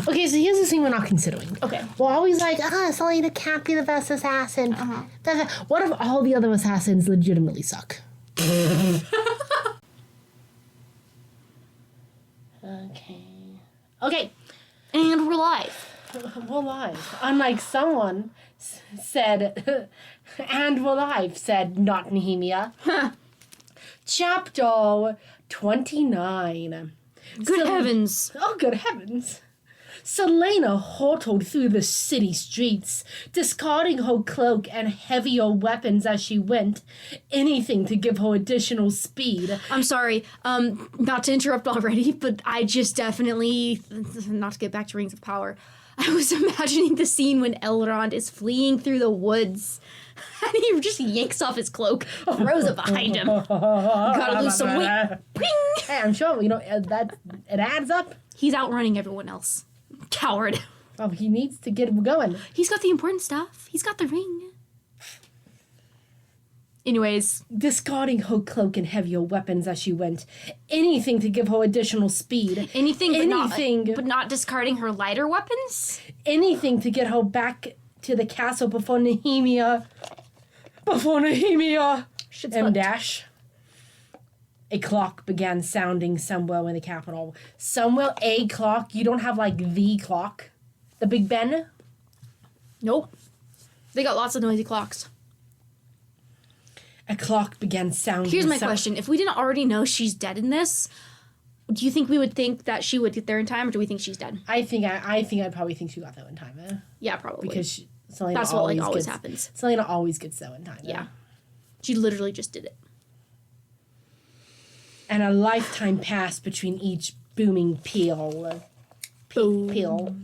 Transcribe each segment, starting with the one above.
Okay, so here's the thing we're not considering. Okay. We're always like, Selena can't be the best assassin. What if all the other assassins legitimately suck? Okay. And we're live. We're live. Unlike someone said, and we're live, said not Nehemia. Chapter 29. Good heavens. Oh, good heavens. Selena hurtled through the city streets, discarding her cloak and heavier weapons as she went, anything to give her additional speed. I'm sorry, not to interrupt already, but I just definitely, not to get back to Rings of Power, I was imagining the scene when Elrond is fleeing through the woods, and he just yanks off his cloak, throws it behind him. Gotta lose some weight. Ping! Hey, I'm sure, that it adds up. He's outrunning everyone else. Coward. Oh, he needs to get going. He's got the important stuff. He's got the ring. Anyways. Discarding her cloak and heavier weapons as she went. Anything to give her additional speed. Anything. But not discarding her lighter weapons? Anything to get her back to the castle before Nehemia. M-dash. A clock began sounding somewhere in the capital. Somewhere a clock. You don't have, the clock. The Big Ben? Nope. They got lots of noisy clocks. A clock began sounding. Here's my question. If we didn't already know she's dead in this, do you think we would think that she would get there in time, or do we think she's dead? I think I'd probably think she got there in time, eh? Yeah, probably. Because Selena that's what always happens. Selena always gets there in time. Yeah. She literally just did it. And a lifetime passed between each booming peal. Peal.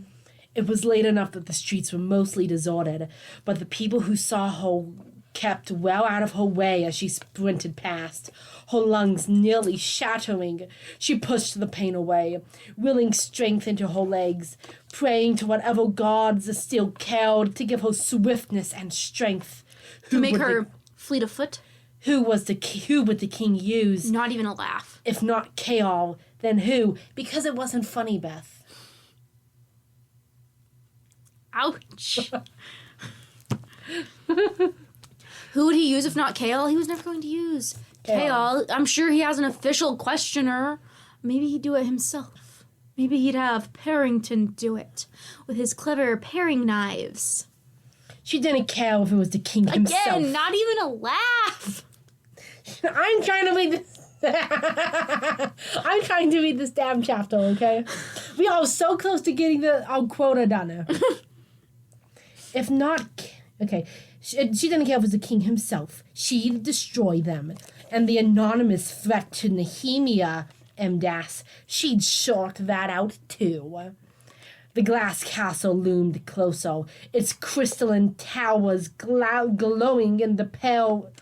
It was late enough that the streets were mostly deserted, but the people who saw her kept well out of her way as she sprinted past, her lungs nearly shattering. She pushed the pain away, willing strength into her legs, praying to whatever gods still cared to give her swiftness and strength. To make her fleet of foot? Who would the king use? Not even a laugh. If not Kaal, then who? Because it wasn't funny, Beth. Ouch. Who would he use if not Kaal? He was never going to use Kaal. I'm sure he has an official questioner. Maybe he'd do it himself. Maybe he'd have Parrington do it with his clever paring knives. She didn't care if it was the king himself. Again, not even a laugh. I'm trying to read this. I'm trying to read this damn chapter, okay? We are so close to getting our quota done. If not... Okay. She didn't care if it was the king himself. She'd destroy them. And the anonymous threat to Nehemia, M-dash, she'd sort that out too. The glass castle loomed closer, its crystalline towers glowing in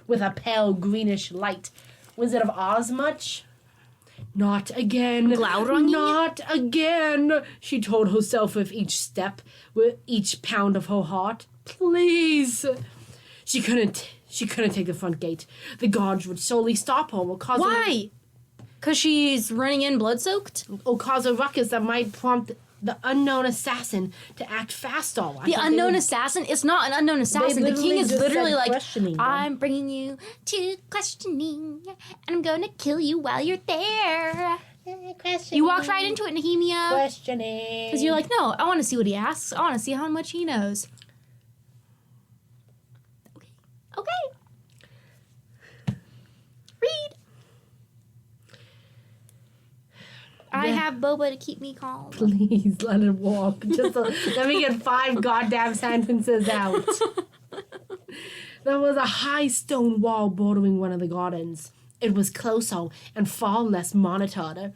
with a pale greenish light. Wizard of Oz much? Not again. Not again, she told herself with each step, with each pound of her heart. Please. She couldn't take the front gate. The guards would solely stop her or cause Why? Because she's running in blood-soaked? Or cause a ruckus that might prompt the unknown assassin to act faster. The unknown assassin? It's not an unknown assassin. The king is literally like, I'm bringing you to questioning, and I'm going to kill you while you're there. You walked right into it, Nehemia. Questioning. Because you're like, no, I want to see what he asks. I want to see how much he knows. Okay. Read. I have Boba to keep me calm. Please let it walk. Just let me get 5 goddamn sentences out. There was a high stone wall bordering one of the gardens. It was closer and far less monitored.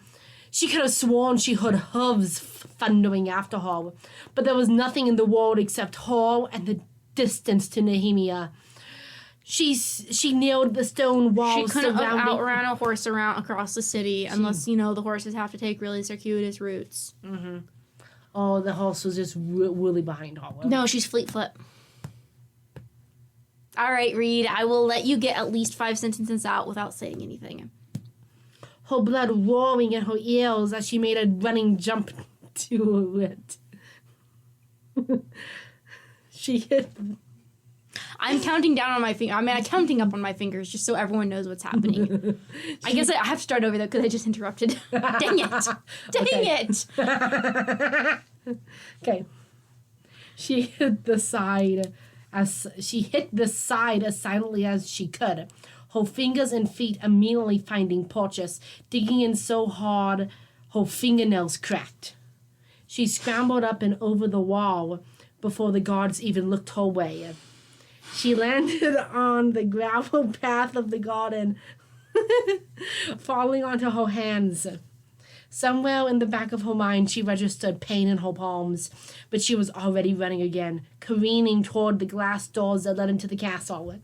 She could have sworn she heard hooves thundering after her, but there was nothing in the world except her and the distance to Nehemia. She nailed the stone wall. She couldn't have outran a horse across the city unless, the horses have to take really circuitous routes. Mm-hmm. Oh, the horse was just really behind her. No, she's fleet-foot. All right, Reed, I will let you get at least 5 sentences out without saying anything. Her blood roaring in her ears as she made a running jump do it. She hit. I'm counting down on my finger. I mean, I'm counting up on my fingers just so everyone knows what's happening. I guess I have to start over though because I just interrupted. Dang it! Dang it! Okay. She hit the side as silently as she could. Her fingers and feet immediately finding Porteous, digging in so hard her fingernails cracked. She scrambled up and over the wall before the guards even looked her way. She landed on the gravel path of the garden, falling onto her hands. Somewhere in the back of her mind, she registered pain in her palms, but she was already running again, careening toward the glass doors that led into the castle.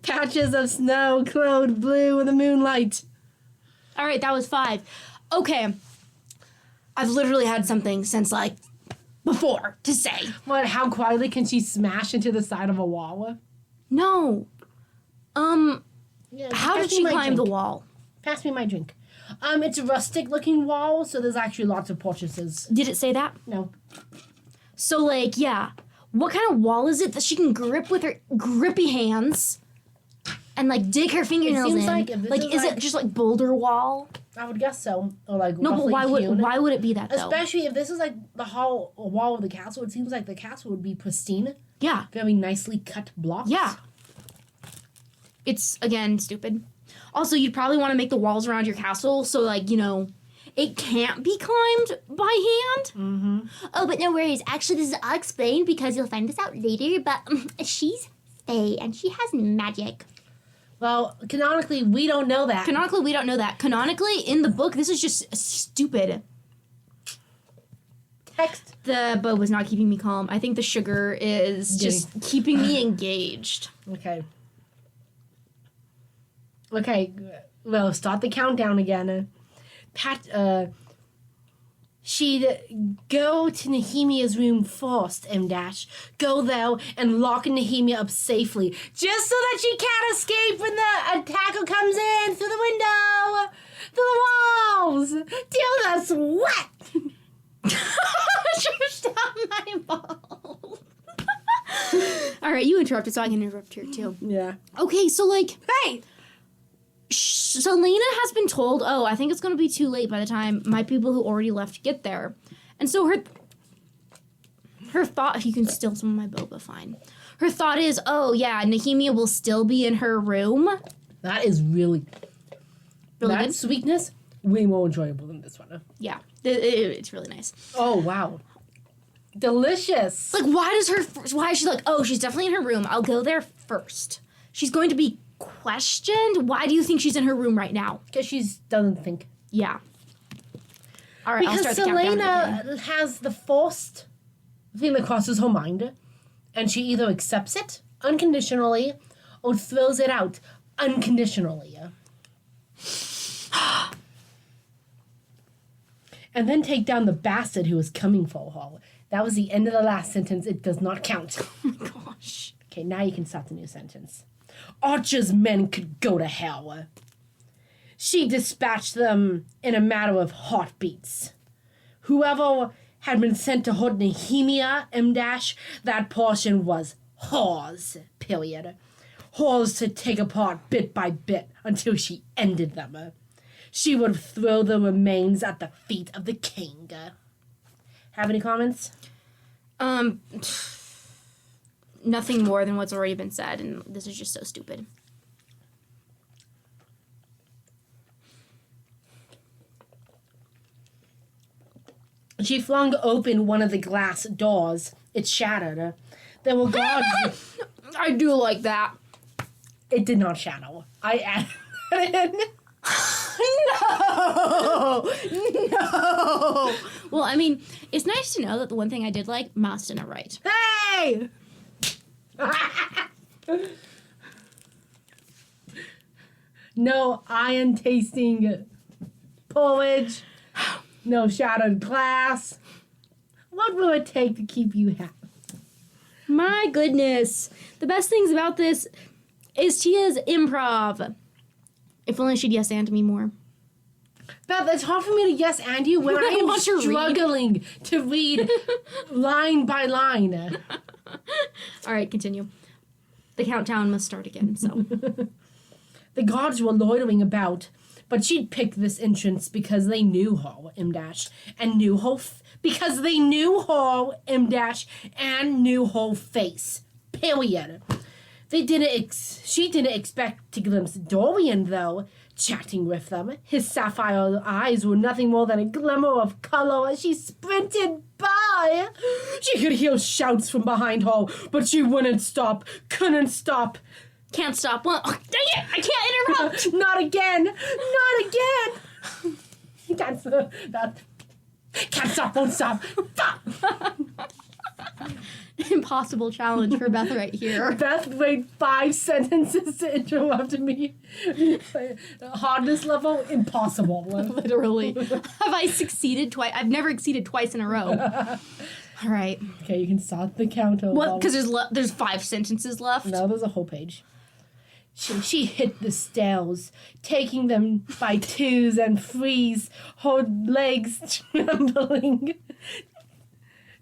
Patches of snow glowed blue in the moonlight. All right, that was 5. Okay. I've literally had something since, like, before to say. What? How quietly can she smash into the side of a wall? No. Yeah, How did she climb the wall? Pass me my drink. It's a rustic-looking wall, so there's actually lots of portresses. Did it say that? No. So, like, yeah. What kind of wall is it that she can grip with her grippy hands and, like, dig her fingernails in? Like is it just, like, boulder wall? I would guess so. Or, like, no, but why would it be that, though? Especially if this is, like, the whole wall of the castle. It seems like the castle would be pristine. Yeah. Very nicely cut blocks. Yeah. It's, again, stupid. Also, you'd probably want to make the walls around your castle so, like, you know, it can't be climbed by hand. Mm-hmm. Oh, but no worries. Actually, this is all explained because you'll find this out later, but she's Fae, and she has magic. Well, canonically, we don't know that. Canonically, in the book, this is just stupid. Text. The bow was not keeping me calm. I think the sugar is just keeping me engaged. Okay. Okay, well, start the countdown again. She'd go to Nehemia's room first, M-. Go there and lock Nehemia up safely, just so that she can't escape when the attacker comes in through the window, through the walls, till the sweat. Just down my balls. All right, you interrupted, so I can interrupt here too. Yeah. Okay, so like, hey. Selena has been told, oh, I think it's going to be too late by the time my people who already left get there. And so her thought, you can steal some of my boba, fine. Her thought is, oh, yeah, Nehemia will still be in her room. That is really that good. Sweetness, way more enjoyable than this one. Yeah, it's really nice. Oh, wow. Delicious. Like, why is she like, oh, she's definitely in her room. I'll go there first. She's going to be questioned. Why do you think she's in her room right now? Because she doesn't think. Yeah. All right, because I'll start the countdown Selena has the first thing that crosses her mind, and she either accepts it unconditionally or throws it out unconditionally. And then take down the bastard who was coming for her. That was the end of the last sentence. It does not count. Oh my gosh. Okay, now you can start the new sentence. Archer's men could go to hell. She dispatched them in a matter of heartbeats. Whoever had been sent to hurt Nehemia, M-, that portion was hers, period. Hers to take apart bit by bit until she ended them. She would throw the remains at the feet of the king. Have any comments? Nothing more than what's already been said, and this is just so stupid. She flung open one of the glass doors. It shattered. There were guards. I do like that. It did not shatter. I added it in. No! Well, I mean, it's nice to know that the one thing I did like, Maas didn't write. Hey! No iron tasting porridge. No shattered glass. What will it take to keep you happy? My goodness. The best things about this is Tia's improv. If only she'd yes and me more. Beth, it's hard for me to yes and you when I am want to read. struggling to read line by line. All right, continue. The countdown must start again, so. The guards were loitering about, but she'd picked this entrance because they knew her, M-dash, and knew her because they knew her, M-dash, and knew her face. Period. She didn't expect to glimpse Dorian, though, chatting with them. His sapphire eyes were nothing more than a glimmer of color as she sprinted by. She could hear shouts from behind her, but she couldn't stop. Can't stop. Well, oh, dang it! I can't interrupt! Not again! Not again! Can't stop, won't stop. Impossible challenge for Beth right here. Beth made 5 sentences to interrupt me. Hardness level, impossible. Literally. Have I succeeded twice? I've never exceeded twice in a row. All right. Okay, you can start the count over. What? Because there's 5 sentences left? No, there's a whole page. She hit the stairs, taking them by 2s and 3s, her legs trembling.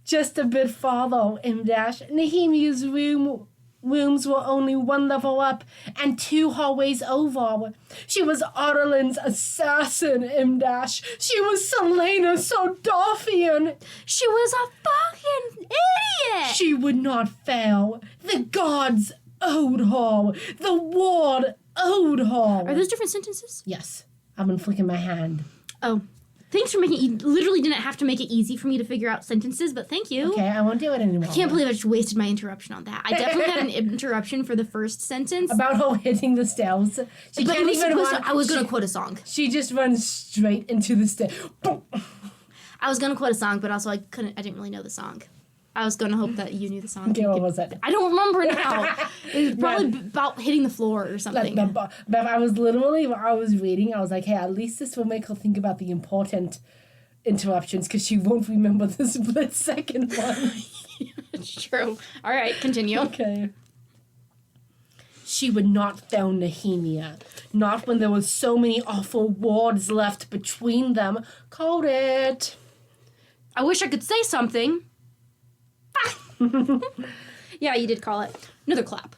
Just a bit farther, M-dash. Nehemia's rooms were only 1 level up and 2 hallways over. She was Arlen's assassin, M-dash. She was Selena Sardarfian. She was a fucking idiot! She would not fail. The gods owed her. The ward owed her. Are those different sentences? Yes. I've been flicking my hand. Oh. Thanks for making it. You literally didn't have to make it easy for me to figure out sentences, but thank you. Okay, I won't do it anymore. I can't believe I just wasted my interruption on that. I definitely had an interruption for the first sentence. About her hitting the stairs. She but can't even run. I was going to quote a song. She just runs straight into the stairs. I was going to quote a song, but also I didn't really know the song. I was going to hope that you knew the song. Okay, what was that? I don't remember now. It was probably about hitting the floor or something. But I was literally, while I was reading, I was like, hey, at least this will make her think about the important interruptions because she won't remember the split second one. It's true. All right, continue. Okay. She would not fail Nehemia. Not when there was so many awful wards left between them. Called it. I wish I could say something. Yeah, you did call it. Another clap.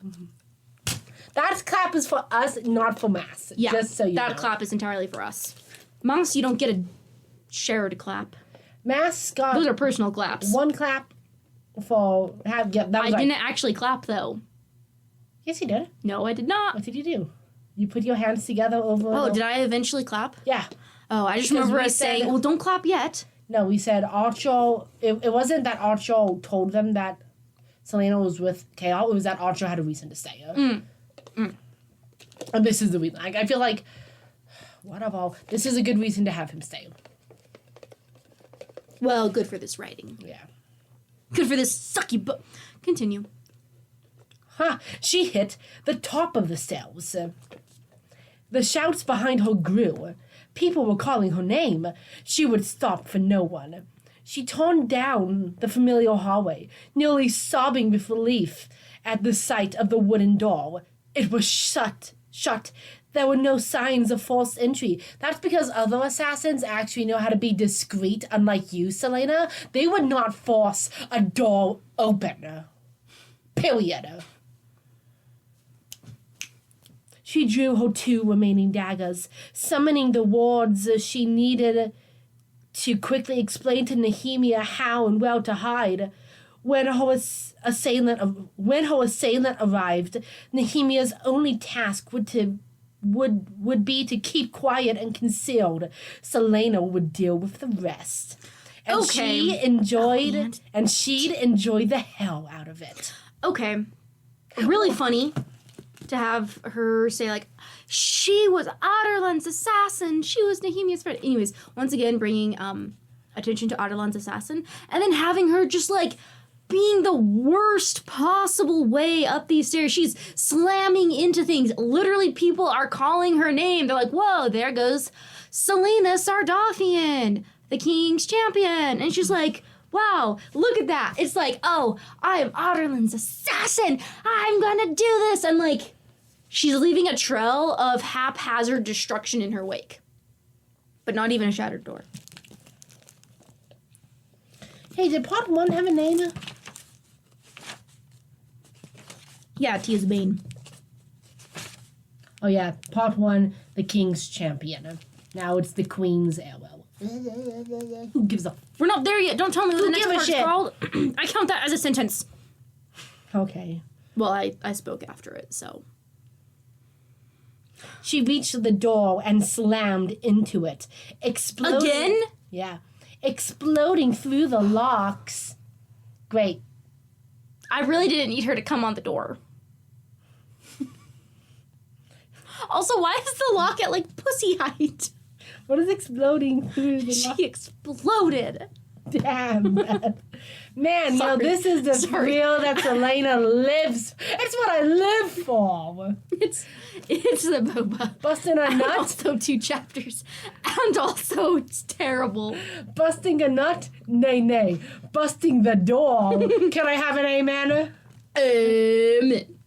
That clap is for us, not for Maas. Yeah, just so you know. That clap is entirely for us. Maas, you don't get a shared clap. Maas got Those are personal claps. 1 clap for that was I didn't actually clap though. Yes, you did. No, I did not. What did you do? You put your hands together over. Oh, did I eventually clap? Yeah. Oh, I just remember us saying, "Well, don't clap yet." No, we said Archo. It wasn't that Archo told them that Selena was with KL. It was that Archo had a reason to stay. And this is the reason. I feel like, whatever. This is a good reason to have him stay. Well, good for this writing. Yeah. Good for this sucky book. Continue. She hit the top of the stairs. The shouts behind her grew. People were calling her name. She would stop for no one. She turned down the familiar hallway, nearly sobbing with relief at the sight of the wooden door. It was shut. There were no signs of forced entry. That's because other assassins actually know how to be discreet, unlike you, Selena. They would not force a door open. Period. She drew her 2 remaining daggers, summoning the wards she needed to quickly explain to Nehemia how and where to hide. When her assailant arrived, Nehemia's only task would be to keep quiet and concealed. Selena would deal with the rest. And Okay. she'd enjoy the hell out of it. Okay. Really funny to have her say, like, she was Aderland's assassin. She was Nehemia's friend. Anyways, once again, bringing attention to Aderland's assassin. And then having her just, like, being the worst possible way up these stairs. She's slamming into things. Literally, people are calling her name. They're like, whoa, there goes Selena Sardarfian, the king's champion. And she's like, wow, look at that. It's like, oh, I am Aderland's assassin. I'm gonna do this. And, like, she's leaving a trail of haphazard destruction in her wake. But not even a shattered door. Hey, did part 1 have a name? Yeah, Tia's Bane. Oh yeah, part 1, the King's Champion. Now it's the Queen's Arrow. Who gives a... We're not there yet. Don't tell me what the next give a part's shit? called. I count that as a sentence. Okay. Well, I spoke after it, so... She reached the door and slammed into it. Exploding... Again? Yeah. Exploding through the locks. Great. I really didn't need her to come on the door. Also, why is the lock at, like, pussy height? What is exploding through the locks? She exploded. Damn. Man, Sorry. this is the Sorry. thrill that Selena lives. It's what I live for. It's the boba. Busting a And nut. also 2 chapters. And also, it's terrible. Busting a nut? Nay, nay. Busting the door. Can I have an amen? Amen.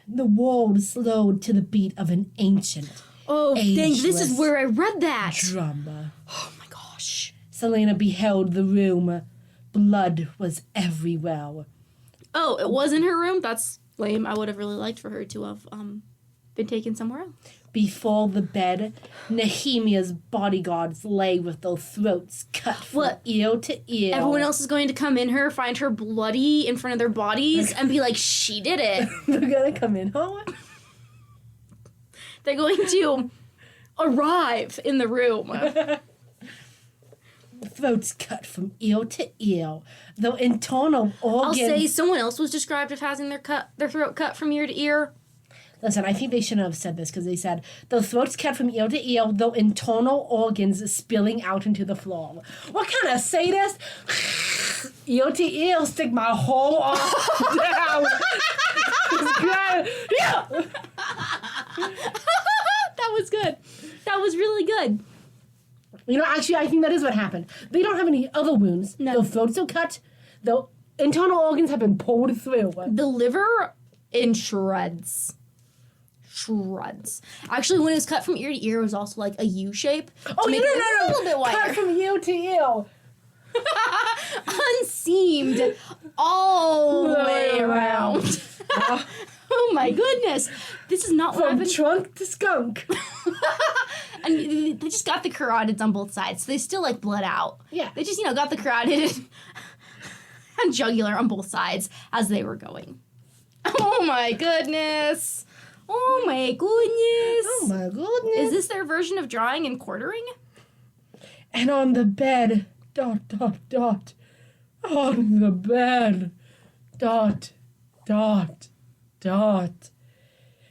The world slowed to the beat of an ancient Oh, dang, this is Ageless. where I read that. drum. Oh my gosh. Selena beheld the room. Blood was everywhere. Oh, it was in her room? That's lame. I would have really liked for her to have been taken somewhere else. Before the bed, Nehemiah's bodyguards lay with their throats cut from What? ear to ear. Everyone else is going to come in her, find her bloody in front of their bodies, and be like, she did it. They're gonna come in, huh? They're going to arrive in the room. Throats cut from ear to ear. Though internal I'll organs... say someone else was described as having their throat cut from ear to ear. Listen, I think they shouldn't have said this because they said, the throats cut from ear to ear, though internal organs spilling out into the floor. What kind of sadist? Ear to ear, stick my whole arm down. Yeah. That was good. That was really good. You know, actually, I think that is what happened. They don't have any other wounds. No. The throats are cut. The internal organs have been pulled through. The liver in shreds. Shreds. Actually, when it was cut from ear to ear, it was also like a U shape. Oh, to make it a little bit wider. Cut from ear to ear. Unseamed all the way around. Oh my goodness. This is not what From happened. trunk to skunk. And they just got the carotids on both sides, so they still like bled out. Yeah. They just, got the carotid and jugular on both sides as they were going. Oh my goodness. Oh my goodness. Oh my goodness. Is this their version of drawing and quartering? And on the bed, ... On the bed, ...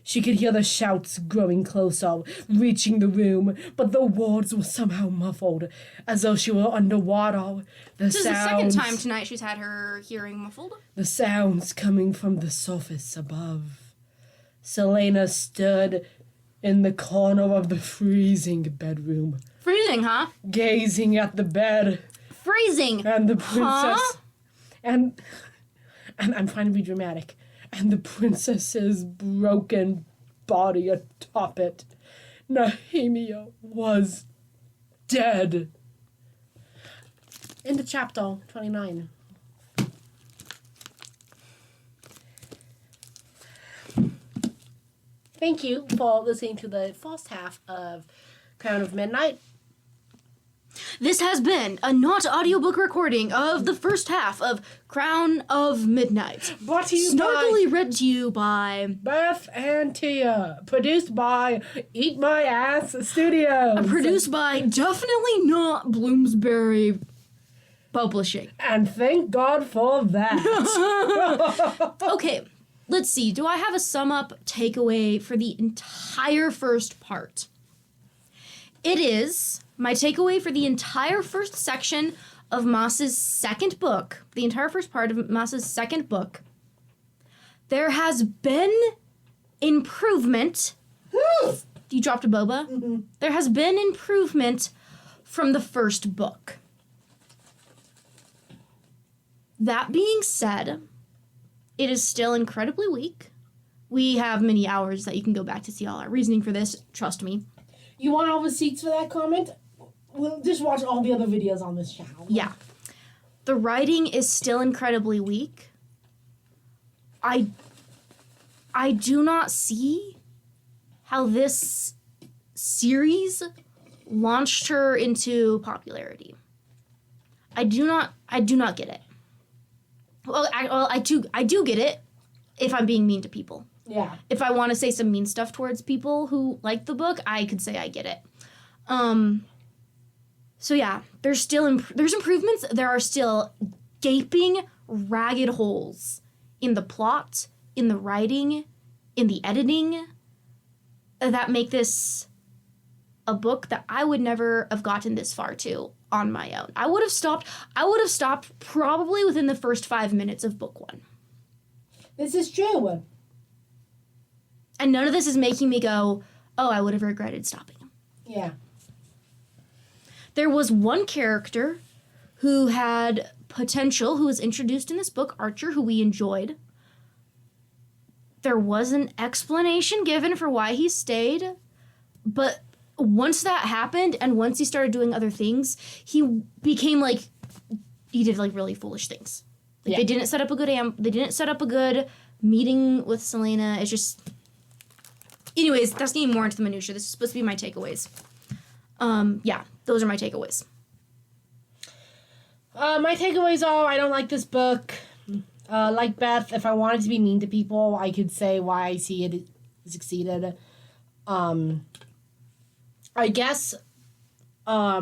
She could hear the shouts growing closer, reaching the room, but the words were somehow muffled, as though she were underwater. This is the second time tonight she's had her hearing muffled. The sounds coming from the surface above. Selena stood in the corner of the freezing bedroom, Freezing, huh? gazing at the bed Freezing. and the princess. Huh? And I'm trying to be dramatic. And the princess's broken body atop it. Nehemia was dead. Into chapter 29. Thank you for listening to the first half of Crown of Midnight. This has been a not audiobook recording of the first half of Crown of Midnight. Brought to you Snarkily read to you by Beth and Tia. Produced by Eat My Ass Studios. produced by definitely not Bloomsberry Publishing. And thank God for that. Okay, let's see. Do I have a sum up takeaway for the entire first part? It is my takeaway for the entire first section of Maas's second book, the entire first part of Maas's second book. There has been improvement. You dropped a boba? Mm-hmm. There has been improvement from the first book. That being said, It is still incredibly weak. We have many hours that you can go back to see all our reasoning for this. Trust me. You want all the receipts for that comment? We'll just watch all the other videos on this channel. Yeah. The writing is still incredibly weak. I do not see how this series launched her into popularity. I do not get it. Well, I do get it if I'm being mean to people. Yeah. If I want to say some mean stuff towards people who like the book, I could say I get it. So yeah, there's improvements. There are still gaping, ragged holes in the plot, in the writing, in the editing that make this a book that I would never have gotten this far to on my own. I would have stopped probably within the first 5 minutes of book 1. This is true. And none of this is making me go, oh, I would have regretted stopping. Yeah. There was one character who had potential, who was introduced in this book, Archer, who we enjoyed. There was an explanation given for why he stayed, but once that happened, and once he started doing other things, he became like, he did like really foolish things. Like, yeah. They didn't set up a good meeting with Selena. It's just, anyways, that's getting more into the minutia. This is supposed to be my takeaways. Yeah, those are my takeaways. My takeaways are, I don't like this book. Like Beth, if I wanted to be mean to people, I could say why I see it succeeded. I guess, I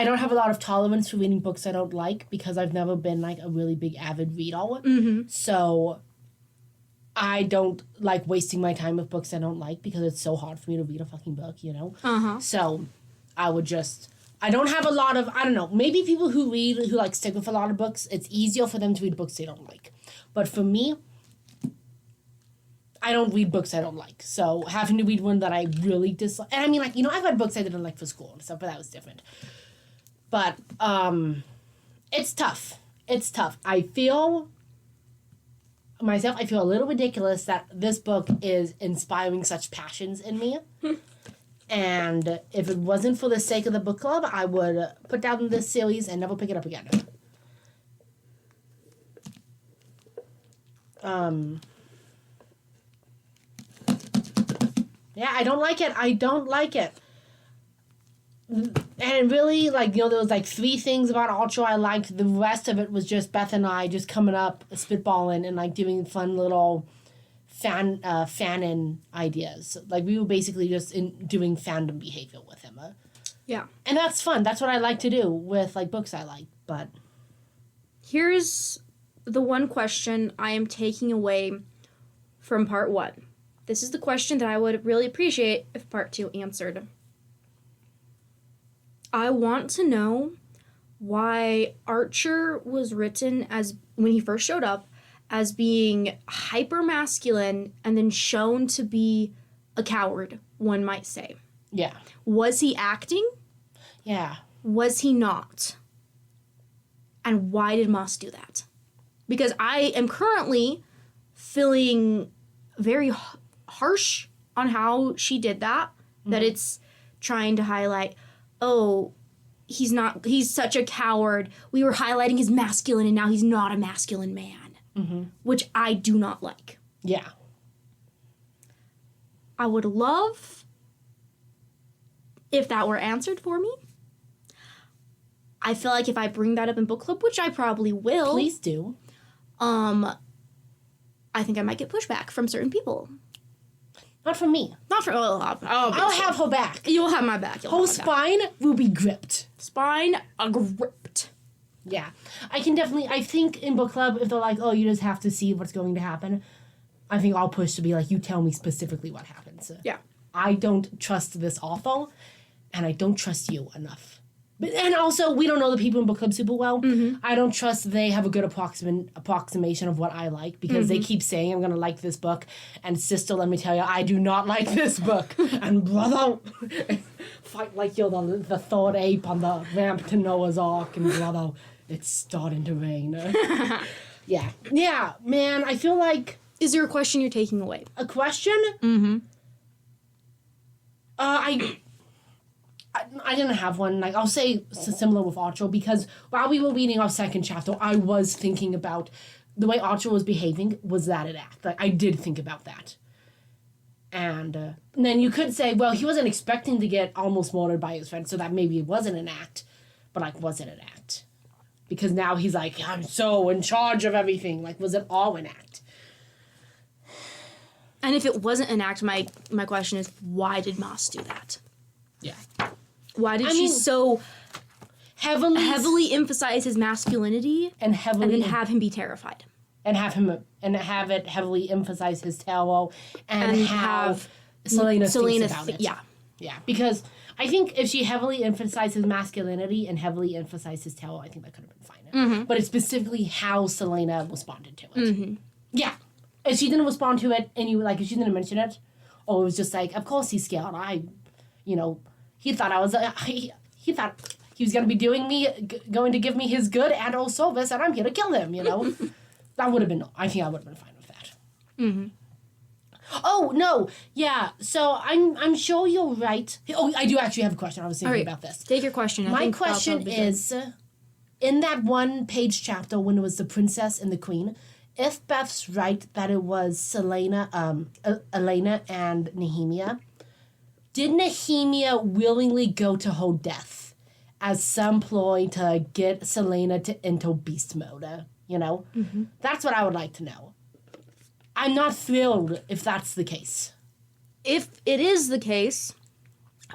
don't have a lot of tolerance for reading books I don't like because I've never been, like, a really big avid reader. Mm-hmm. So I don't like wasting my time with books I don't like because it's so hard for me to read a fucking book, you know? Uh-huh. So I don't have a lot of, I don't know, maybe people who like, stick with a lot of books, it's easier for them to read books they don't like. But for me, I don't read books I don't like. So having to read one that I really dislike, and I mean, like, you know, I've read books I didn't like for school and stuff, but that was different. But, it's tough. It's tough. I feel a little ridiculous that this book is inspiring such passions in me. And if it wasn't for the sake of the book club, I would put down this series and never pick it up again. Yeah, I don't like it. And really, like, you know, there was, like, 3 things about Ultra I liked. The rest of it was just Beth and I just coming up, spitballing, and, like, doing fun little fan-in ideas. Like, we were basically just doing fandom behavior with him. Yeah. And that's fun. That's what I like to do with, like, books I like, but... Here's the one question I am taking away from part 1. This is the question that I would really appreciate if part 2 answered. I want to know why Archer was written as, when he first showed up, as being hyper-masculine and then shown to be a coward, one might say. Yeah. Was he acting? Yeah. Was he not? And why did Maas do that? Because I am currently feeling very harsh on how she did that. Mm-hmm. That it's trying to highlight, oh, he's such a coward. We were highlighting his masculine and now he's not a masculine man. Mm-hmm. Which I do not like. Yeah. I would love if that were answered for me. I feel like if I bring that up in book club, which I probably will. Please do. I think I might get pushback from certain people. Not from me. Not from... I'll have her back. You'll have my back. Whole spine will be gripped. Spine gripped. Yeah. I think in book club, if they're like, oh, you just have to see what's going to happen, I think I'll push to be like, you tell me specifically what happens. Yeah. I don't trust this author, and I don't trust you enough. And also, we don't know the people in book club super well. Mm-hmm. I don't trust they have a good approximation of what I like, because they keep saying I'm going to like this book. And sister, let me tell you, I do not like this book. And brother, fight like you're the third ape on the ramp to Noah's Ark. And brother, it's starting to rain. Yeah. Yeah, man, I feel like... Is there a question you're taking away? A question? Mm-hmm. I didn't have one. Like, I'll say similar with Archer, because while we were reading our second chapter, I was thinking about the way Archer was behaving. Was that an act? Like, I did think about that. And then you could say, well, he wasn't expecting to get almost murdered by his friend, so that maybe it wasn't an act. But, like, was it an act? Because now he's like, I'm so in charge of everything. Like, was it all an act? And if it wasn't an act, my question is, why did Maas do that? Yeah. Why did she so heavily emphasize his masculinity and then have him be terrified? And have it heavily emphasize his terror and have Selena thinks about it. Yeah. Yeah, because I think if she heavily emphasized his masculinity and heavily emphasized his terror, I think that could have been fine. Mm-hmm. But it's specifically how Selena responded to it. Mm-hmm. Yeah. If she didn't respond to it and if she didn't mention it, or it was just like, of course he's scared. He thought I was, he thought he was going to be going to give me his good and old service, and I'm here to kill him, That would have been, I think I would have been fine with that. Mm-hmm. Oh, no. Yeah. So I'm sure you're right. Oh, I do actually have a question. I was thinking about this. Take your question. My question is, in that one-page chapter when it was the princess and the queen, if Beth's right that it was Elena and Nehemia, did Nehemia willingly go to her death as some ploy to get Selena into beast mode? Mm-hmm. That's what I would like to know. I'm not thrilled if that's the case. If it is the case,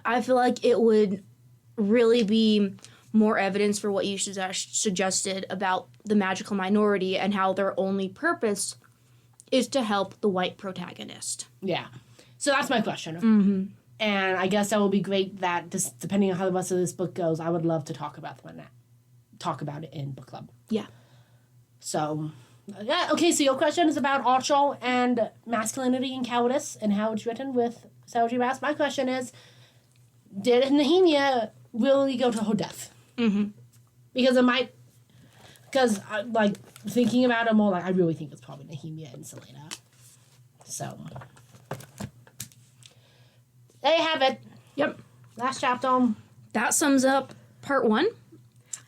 I feel like it would really be more evidence for what you suggested about the magical minority and how their only purpose is to help the white protagonist. Yeah. So that's my question. Mm-hmm. And I guess that will be great that, depending on how the rest of this book goes, I would love to talk about it in book club. Yeah. So, yeah, okay, so your question is about Archer and masculinity and cowardice and how it's written with Sarah J. Maas. My question is, did Nehemia really go to her death? Mm-hmm. Because thinking about it more, I really think it's probably Nehemia and Selena. So, there you have it. Yep. Last chapter. That sums up part 1.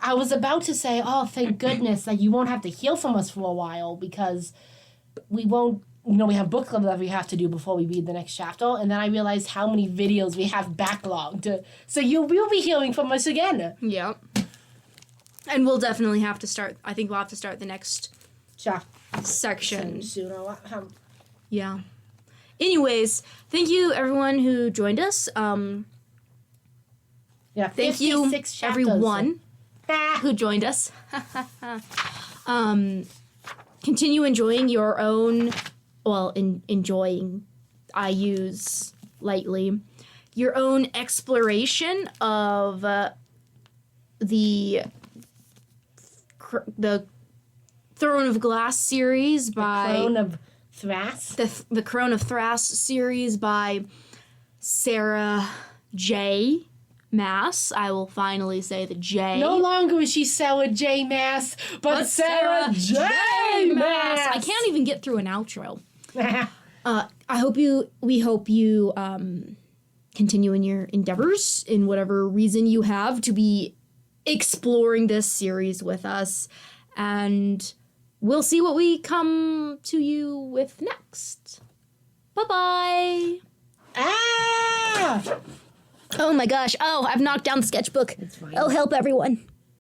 I was about to say, oh, thank goodness that you won't have to hear from us for a while, because we won't, we have book club that we have to do before we read the next chapter, and then I realized how many videos we have backlogged. So you will be hearing from us again. Yep. And we'll definitely have to start, I think we'll have to start the next section. Sooner. Yeah. Anyways, thank you everyone who joined us. Thank you chapters. Everyone who joined us. Continue enjoying your own, enjoying, I use lightly, your own exploration of the Throne of Glass series by... The Throne of Thras? The Crown of Thras series by Sarah J. Maas. I will finally say the J. No longer is she Sarah J. Maas, but Sarah J. Maas. I can't even get through an outro. We hope you continue in your endeavors in whatever reason you have to be exploring this series with us, and we'll see what we come to you with next. Bye-bye. Ah! Oh my gosh. Oh, I've knocked down the sketchbook. It's fine. Oh, help everyone.